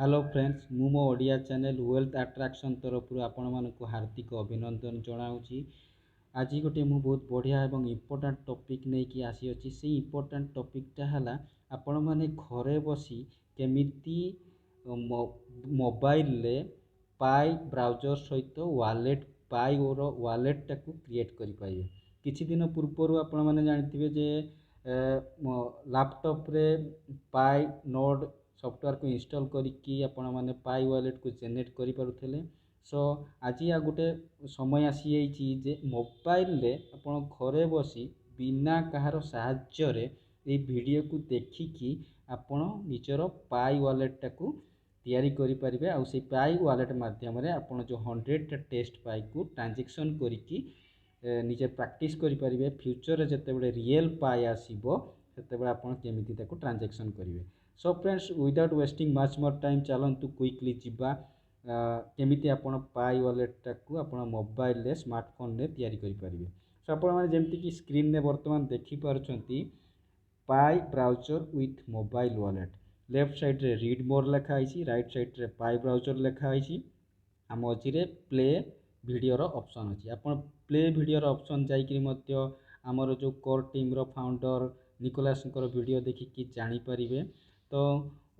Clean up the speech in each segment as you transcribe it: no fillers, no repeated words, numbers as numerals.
Hello friends मु मो Odia channel wealth attraction तरफ आपण मानक हार्दिक अभिनंदन जनाऊँगी। आज गोटे मु बहुत बढ़िया एवं इम्पोर्टेंट टॉपिक नहीं कि आसी अछि। से इम्पोर्टेंट टॉपिकटा हला आपण माने घरे बसी केमिति मोबाइल ले पाई ब्राउजर सहित वालेट पाई और वालेट टाकू क्रिएट करि पाइबे। किछि दिन पूर्व आपण माने जानथिबे जे लैपटॉप रे पाई नोड सॉफ्टवेयर को इंस्टॉल करिकी आपण माने पाई वॉलेट को जनरेट करि पारुथले। सो आज या गोटे समय आसी जाइछि जे मोबाइल रे आपण घरे बसी बिना कहार साहाय्य रे ए वीडियो को देखिकी आपण निजर पाई वॉलेट टाकू तैयारी करि परिबे। आ से पाई वॉलेट माध्यम रे आपण जो 100 टेस्ट पाई को ट्रांजैक्शन करिकी निजे प्रैक्टिस करि परिबे। फ्यूचर रे जते बेले रियल पाई आसीबो सेते बेले आपण केमिति ताकू ट्रांजैक्शन करिवे। So friends without wasting much more time चलतु क्विकली जीवा केमिति आपण पाई वॉलेट टाकू आपण मोबाइल रे स्मार्टफोन रे तैयारी करि परिबे। सो आपण माने जेमति कि स्क्रीन रे वर्तमान देखि पारुछंती पाई browser with mobile wallet. Left side रे रीड मोर लिखा आइछि, राइट साइड रे पाई ब्राउजर लिखा आइछि, आ मझी रे प्ले वीडियो रो ऑप्शन अछि। आपण प्ले वीडियो रो ऑप्शन जाई कि मध्य हमर जो कोर टीम रो फाउंडर निकोलास को वीडियो देखि कि जानि परिबे। तो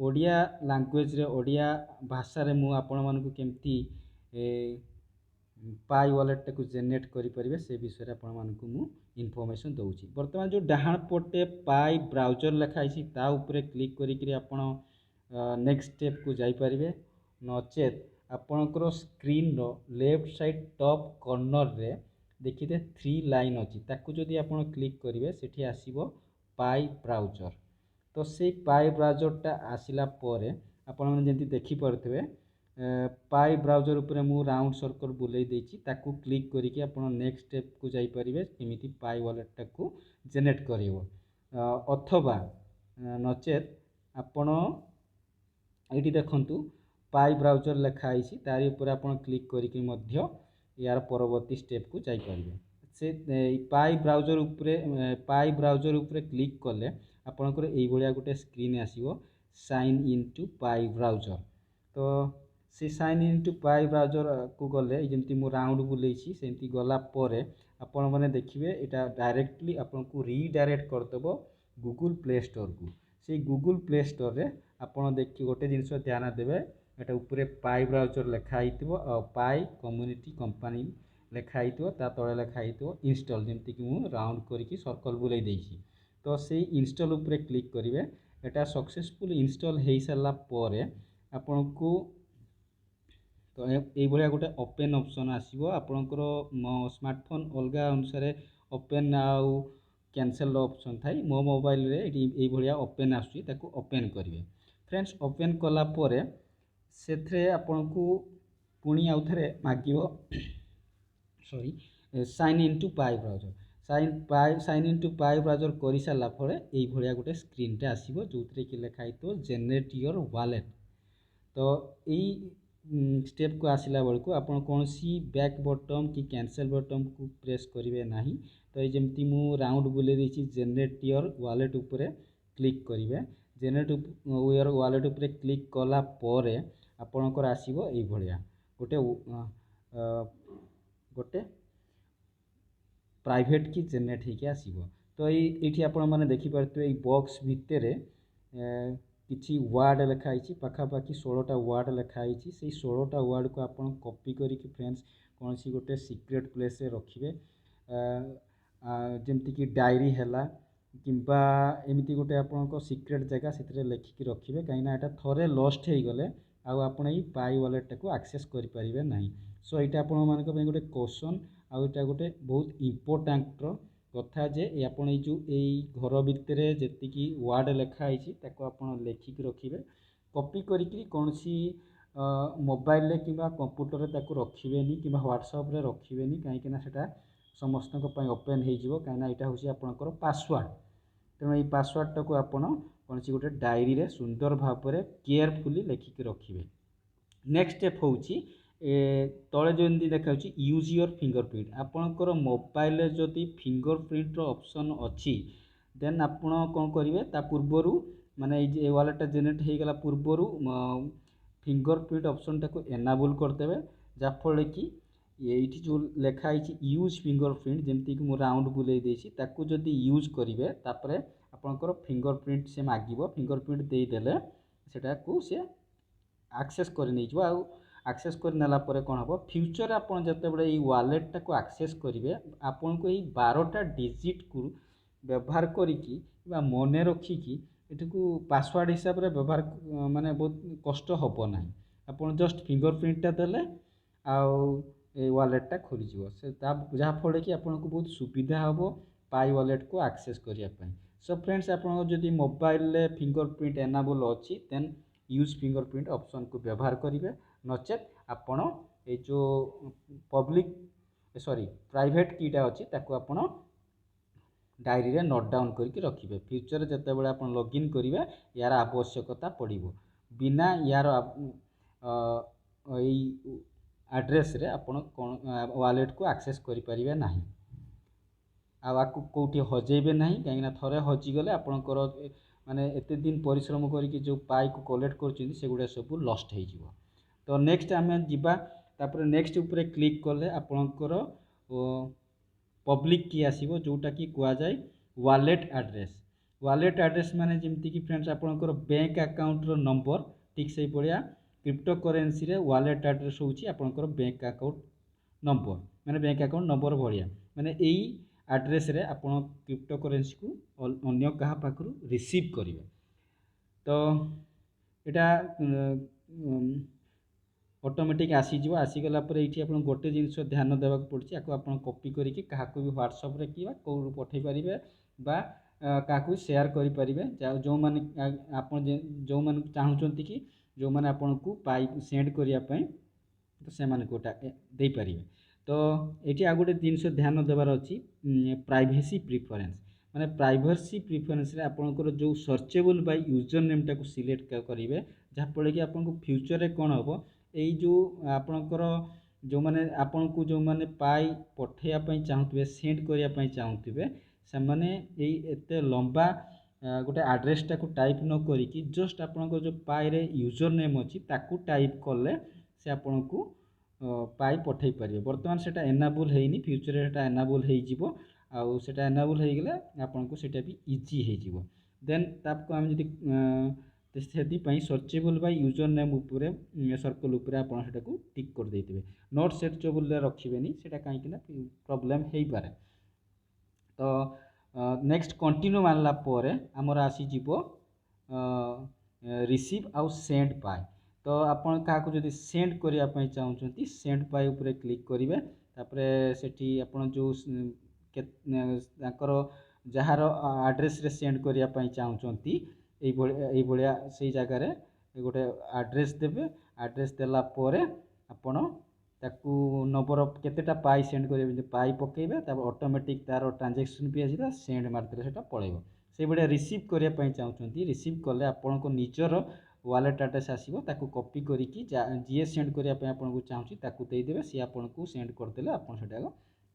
ओडिया लैंग्वेज रे ओडिया भाषा रे मु आपण मानकु केमती पाई वॉलेट टाकू जनरेट करि परिबे से विषय रे आपण मानकु मु इन्फॉर्मेशन दउछि। वर्तमान जो डाहाण पटे पाई ब्राउजर लिखा आइछि ता ऊपर क्लिक करि कि आपण नेक्स्ट स्टेप को जाई परिबे। नचेत आपणकर स्क्रीन रो लेफ्ट साइड टॉप कॉर्नर रे देखिते 3 लाइन अछि, ताकू जदि आपण क्लिक करिवे सेठी आसीबो पाई ब्राउजर। तो से पाई ब्राउजरटा आसिला परे आपण माने जेंति देखि परथबे पाई ब्राउजर ऊपर मु राउंड सर्कल बुलाई देछि, ताकू क्लिक करिकि आपण नेक्स्ट स्टेप को जाई परिबे केमिति पाई वॉलेट टाकू जनरेट करिवो। अथवा नचेत आपण एठी देखंतु पाई ब्राउजर लिखा आइछि तारि ऊपर आपण क्लिक करिकि मध्य यार परवर्ती स्टेप को जाई परिबे। से पाई ब्राउजर ऊपर क्लिक कले आपणकर एई भलिया गोटे स्क्रीन आसीबो sign in to pi browser. तो से sign in to pi browser को गले जेमति मु राउंड बुलेछि सेमति गला परे आपण माने देखिबे एटा डायरेक्टली आपन को रीडायरेक्ट करदबो गूगल प्ले स्टोर को। से गूगल प्ले स्टोर रे आपण देखि गोटे जिंस ध्यान देबे एटा ऊपर पाई ब्राउजर लिखा आइतिबो आ पाई कम्युनिटी कंपनी लिखा आइतिबो, ता तळे लिखा आइतिबो इंस्टॉल, जेमति कि मु राउंड करिकि सर्कल बुलाई देछि। तो से इंस्टॉल ऊपर क्लिक करिवे। एटा सक्सेसफुल इंस्टॉल हेई साला परे आपन को तो एई भलिया गोटे ओपन ऑप्शन आसीबो। आपनकर स्मार्टफोन अलगा अनुसार ओपन आउ कैंसिल ऑप्शन थाई। मो मोबाइल रे एई भलिया ओपन आसुची, ताकू ओपन करिवे। फ्रेंड्स ओपन कला परे सेथरे आपन को पुणी आउ थरे मागिबो sign in to pi browser. Sign in to pi browser करि साला परे एई भलिया गोटे स्क्रीन टे आसीबो जोथरे कि लिखा आइतो जनरेट योर वॉलेट। तो एई स्टेप को आसिला बेलको आपण कोनसी बैक बटन कि कैंसिल बटन को प्रेस करिवे नाही। तो ए जेमति मु राउंड बुले देछि जनरेट योर वॉलेट ऊपर क्लिक करिवे। जनरेट योर वॉलेट ऊपर क्लिक कला परे आपणकर आसीबो एई भलिया गोटे प्राइवेट की जनरेट होके आसीबो। तो ये आपण माने देखि परथबे ए बॉक्स भितरे किछि वर्ड लिखा आइछि, पाखापाखि 16टा वर्ड लिखा आइछि। से 16टा वर्ड को आपण कॉपी करिकि फ्रेंड्स कोनसी गोटे सीक्रेट प्लेस रे रखिबे, जेमति कि डायरी हैला किंबा एमिति गोटे आपनको सीक्रेट जगह सेतरे लिखिकि रखिबे। काइना एटा थरे लॉस्ट हे गले आ आपण ई पाई वॉलेट टाको एक्सेस करि परिबे नाही। सो एटा आपण मानक पे गोटे क्वेश्चन आ एटा गोटे बहुत इंपोर्टेंट कथा जे आपण ए जो घर भितर जेतिकी वर्ड लिखा आइछि ताको आपण लिखिकि रखिबे। कॉपी करिकि कोनसी मोबाइल रे किंबा कंप्यूटर रे ताको रखिबेनी किंबा व्हाट्सएप रे रखिबेनी, काहे कि ना सेटा समस्त को पय ओपन हे जिवो। काहे ना एटा होसी आपनकर पासवर्ड। तेणु ये पासवर्ड टाको आपण कोनसी गोटे डायरी रे सुंदर भाव में केयरफुली लिखिकि रखिबे। नेक्स्ट स्टेप होउची तले जो एमती देखा यूज योर फिंगरप्रिंट। आपणकर मोबाइल जदि फिंगरप्रिंट ऑप्शन अच्छी देन आपण कौन करेंगे ता पूर्वर माने वॉलेट जनरेट हो गला पूर्वर फिंगरप्रिंट ऑप्शन टाको एनाबल करदेवे जाफल कि ये जो लेखाई यूज फिंगरप्रिंट जमती कि राउंड बुले ताकू जदि यूज करेंगे तापर आपंकर फिंगरप्रिंट से मागिब फिंगरप्रिंट देदेले सेटा को सी आक्सेस कर आक्सेस कर नेला परे कौन हम फ्यूचर आप जिते ये वालेट टाक आक्सेस करेंगे आपन को ये 12टा डिजिट को व्यवहार करिकी मन रखिकी एटू पासवर्ड हिसाब से व्यवहार माने बहुत कष्ट हम ना आप जस्ट फिंगरप्रिंटा देले आउ वालेटा खोल से जहाँफल कि आपको बहुत सुविधा हम पाई वालेट को आक्सेस करने। सो फ्रेंड्स आप मोबाइल फिंगरप्रिंट एनाबल अच्छी देन यूज फिंगरप्रिंट ऑप्शन को व्यवहार करेंगे नचेत आपण ये जो पब्लिक सॉरी प्राइवेट कीटा अच्छी ताको आपण डायरी रे नोट डाउन करके रखिए फ्यूचर जिते बड़े आप लॉगिन करेंगे यार आवश्यकता पड़ो बिना यार एड्रेस रे आपण कौन वालेट को आक्सेस करें ना आपको कौटी हजेबे ना कहीं थरे हजिगले आपणकर माने एते दिन परिश्रम करके जो पाई को कलेक्ट कर सेगुड़ा सब लस्ट हो। तो नेक्स्ट आम जापर नेक्स्ट उपरे क्लिक कले आपणकर पब्लिक की आसीबो जोटा कि कुआ जाए वालेट एड्रेस माने जमती कि फ्रेंड्स आपणकर बैंक अकाउंट रो नंबर ठीक से भाया क्रिप्टो करेन्सी रे वालेट एड्रेस होची आपणकर बैंक अकाउंट नंबर माने बैंक अकाउंट नंबर भाया माने एई एड्रेस रे आपण क्रिप्टो करेन्सी को अन्य कहा पाखरु रिसीव करिवे। तो एटा ऑटोमेटिक आसीजिव आसीगला पर ये आप गोटे जिनस ध्यान देवा पड़ी आपको आप कॉपी करके क्या भी व्हाट्सएप रे कि कौ पठे पारे बा क्या शेयर करें जो मैंने आप जो मैंने चाहते कि जो मैंने आपन को पाई सेंड करने तो से दे पारे। तो ये आ गोटे जिनस ध्यान देवार अच्छी प्राइवेसी प्रिफरेन्स माने प्राइवेसी प्रिफरेन्स रे आपनकर जो सर्चेबल बाय यूजर नेम टाको सिलेक्ट करेंगे जहाँफल कि आपको फ्यूचर में कौन हम यही जो आपणकर जो मैंने आपन को जो मैंने पाई पठेयापाई चाहूबे सेंड करने चाहूबे से मैंने एते लंबा गोटे एड्रेस टाको टाइप न करिकी जस्ट आपणकर जो पाई रे यूजर नेम अच्छी ताकू टाइप कले से आपन को पाई पठे पारे। बर्तमान सेटा एनाबल होइनी फ्यूचर सेटा एनाबल हो जिवो आउ सेटा एनाबल हो गले आपन को सेटा भी इजी हो जिवो। देन ताको हम जदी से सर्चेबल बाय यूजर नेम उपरे सर्कल उपरे आपन सेटा को टिक कर देथिबे नॉट सर्चेबल रे रखिबेनी सेटा काहे कि ना प्रॉब्लम हेई पारे। तो नेक्स्ट कंटिन्यू मानला परे हमर आसी जिवो रिसीव आउ सेंड पाई। तो आपन का को जदी सेंड करिया पई चाहउछंती सेंड पाई उपरे क्लिक करिवे तापरे सेठी आपन जो ताकर जहार एड्रेस रे सेंड करिया पई चाहउछंती एई भलिया सेई जगह रे गोटे एड्रेस देबे एड्रेस देला परे आपन ताकू नंबर ऑफ केतेटा पाई सेंड करिवे पाई पकेबे तापर ऑटोमेटिक तार ट्रांजैक्शन भी आसीबा सेंड मारदेले सेटा पळेबो। सेई भलिया रिसीव करिया पई चाहउछंती रिसीव कले आपन को निजर वालेट एड्रेस आसीबो ताकू कॉपी करिकी जी सेंड करिया पई आपन को चाहूची ताकू देई देबे सी आपन को सेंड करदेले आपन सेटा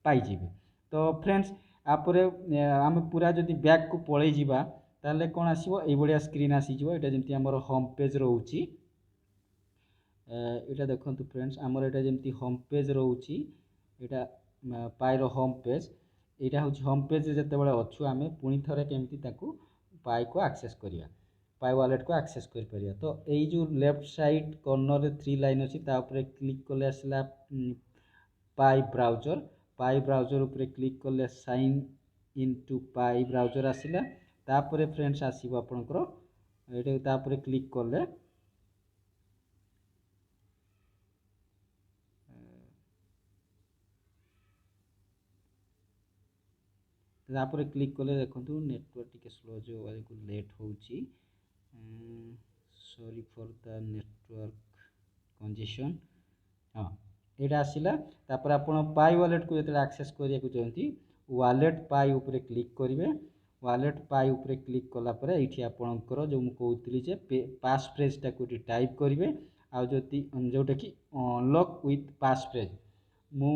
पाई जिवे। तो फ्रेंड्स आपरे आम पूरा जदि बैक को पळै जिबा ताले कोन आसीबो एई भलिया स्क्रीन आसीजिवो एटा जेंति हमर होम पेज रहउची एटा देखंतु फ्रेंड्स हमर एटा जेंति होम पेज रहउची एटा पाई रो होम पेज एटा होची होम पेज जते बळे अछु आमे पुनी थरे केमति ताकू पाई को एक्सेस करिया पाई वालेट को एक्सेस कर परिया। तो यही जो लेफ्ट साइड कॉर्नर रे 3 लाइन अच्छी तापर क्लिक कले आसला पाई ब्राउजर उपरे क्लिक कले sign in to pi browser आसला तापर फ्रेंड्स आसीबो आपनकर एटा तापर क्लिक कले तापर क्लिक कले देखंतु नेटवर्क टिके स्लो जो लेट होउची sorry for the network congestion. हाँ यहाँ आसला तापर आपन पाई वालेट को जो एक्सेस करिया को चाहती वालेट पाई उपरे क्लिक करेंगे वालेट पाई उपरे क्लिक कला परे एठी आपनकर जो मु कहउतली जे पास फ्रेज टाको टाइप करेंगे आ जोटा कि अनलॉक विथ पास फ्रेज मु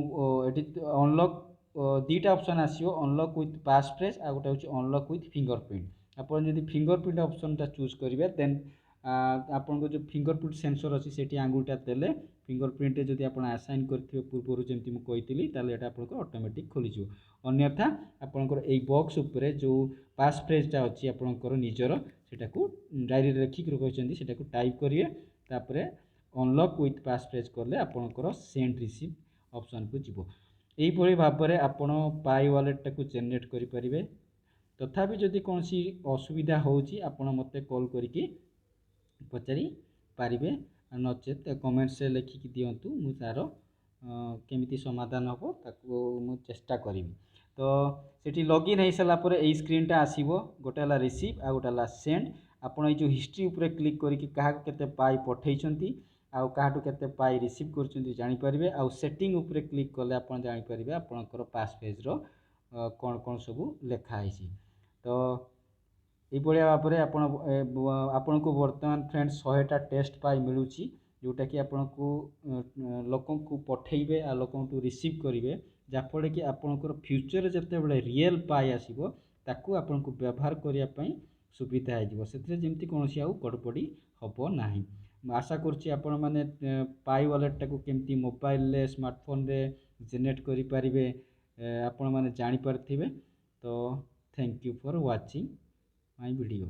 एठी अनलॉक दीटा ऑप्शन आसीबो अनलॉक विथ पास फ्रेज आ गोटे होची अनलॉक विथ फिंगरप्रिंट। आपन जदि फिंगरप्रिंट ऑप्शन टा चूज करेंगे देन ଆପଣଙ୍କ ଯେଉଁ ଫିଙ୍ଗରପ୍ରିଣ୍ଟ ସେନ୍ସର ଅଛି ସେଠି ଆଙ୍ଗୁଠିଟା ଦେଲେ ଫିଙ୍ଗରପ୍ରିଣ୍ଟରେ ଯଦି ଆପଣ ଆସାଇନ୍ କରିଥିବେ ପୂର୍ବରୁ ଯେମିତି ମୁଁ କହିଥିଲି ତାହେଲେ ଏଇଟା ଆପଣଙ୍କର ଅଟୋମେଟିକ୍ ଖୋଲିଯିବ। ଅନ୍ୟଥା ଆପଣଙ୍କର ଏଇ ବକ୍ସ ଉପରେ ଯେଉଁ ପାସ୍ ଫ୍ରେଜ୍ଟା ଅଛି ଆପଣଙ୍କର ନିଜର ସେଟାକୁ ଡାଏରୀରେ ଲେଖିକି ରଖିଛନ୍ତି ସେଟାକୁ ଟାଇପ୍ କରିବେ, ତାପରେ ଅନଲକ୍ ୱିଥ୍ ପାସ୍ ଫ୍ରେଜ୍ କଲେ ଆପଣଙ୍କର ସେଣ୍ଡ ରିସିଭ୍ ଅପସନ୍କୁ ଯିବ। ଏଇଭଳି ଭାବରେ ଆପଣ ପାଇ ୱାଲେଟଟାକୁ ଜେନେରେଟ୍ କରିପାରିବେ। ତଥାପି ଯଦି କୌଣସି ଅସୁବିଧା ହେଉଛି ଆପଣ ମୋତେ କଲ୍ କରିକି ପଚାରି ପାରିବେ, ନଚେତ୍ କମେଣ୍ଟସରେ ଲେଖିକି ଦିଅନ୍ତୁ, ମୁଁ ତା'ର କେମିତି ସମାଧାନ ହେବ ତାକୁ ମୁଁ ଚେଷ୍ଟା କରିବି। ତ ସେଠି ଲଗ୍ଇନ୍ ହେଇସାରିଲା ପରେ ଏଇ ସ୍କ୍ରିନ୍ଟା ଆସିବ, ଗୋଟେ ହେଲା ରିସିଭ୍ ଆଉ ଗୋଟେ ହେଲା ସେଣ୍ଡ। ଆପଣ ଏଇ ଯେଉଁ ହିଷ୍ଟ୍ରି ଉପରେ କ୍ଲିକ୍ କରିକି କାହାକୁ କେତେ ପାଇ ପଠାଇଛନ୍ତି ଆଉ କାହାଠୁ କେତେ ପାଇ ରିସିଭ୍ କରୁଛନ୍ତି ଜାଣିପାରିବେ। ଆଉ ସେଟିଂ ଉପରେ କ୍ଲିକ୍ କଲେ ଆପଣ ଜାଣିପାରିବେ ଆପଣଙ୍କର ପାସ୍ ଫ୍ରେଜ୍ର କ'ଣ କ'ଣ ସବୁ ଲେଖା ହେଇଛି। ତ ଏଇଭଳିଆ ଭାବରେ ଆପଣଙ୍କୁ ବର୍ତ୍ତମାନ ଫ୍ରେଣ୍ଡ 100ଟା ଟେଷ୍ଟ ପାଇ ମିଳୁଛି, ଯେଉଁଟାକି ଆପଣଙ୍କୁ ଲୋକଙ୍କୁ ପଠାଇବେ ଆଉ ଲୋକଙ୍କୁ ରିସିଭ୍ କରିବେ, ଯାହାଫଳରେ କି ଆପଣଙ୍କର ଫ୍ୟୁଚରରେ ଯେତେବେଳେ ରିଏଲ୍ ପାଇ ଆସିବ ତାକୁ ଆପଣଙ୍କୁ ବ୍ୟବହାର କରିବା ପାଇଁ ସୁବିଧା ହେଇଯିବ, ସେଥିରେ ଯେମିତି କୌଣସି ଆଉ ଗଡ଼ବଡ଼ି ହେବ ନାହିଁ। ମୁଁ ଆଶା କରୁଛି ଆପଣମାନେ ପାଇ ୱାଲେଟଟାକୁ କେମିତି ମୋବାଇଲରେ ସ୍ମାର୍ଟଫୋନରେ ଜେନେରେଟ୍ କରିପାରିବେ ଆପଣମାନେ ଜାଣିପାରିଥିବେ। ତ thank you for watching my video.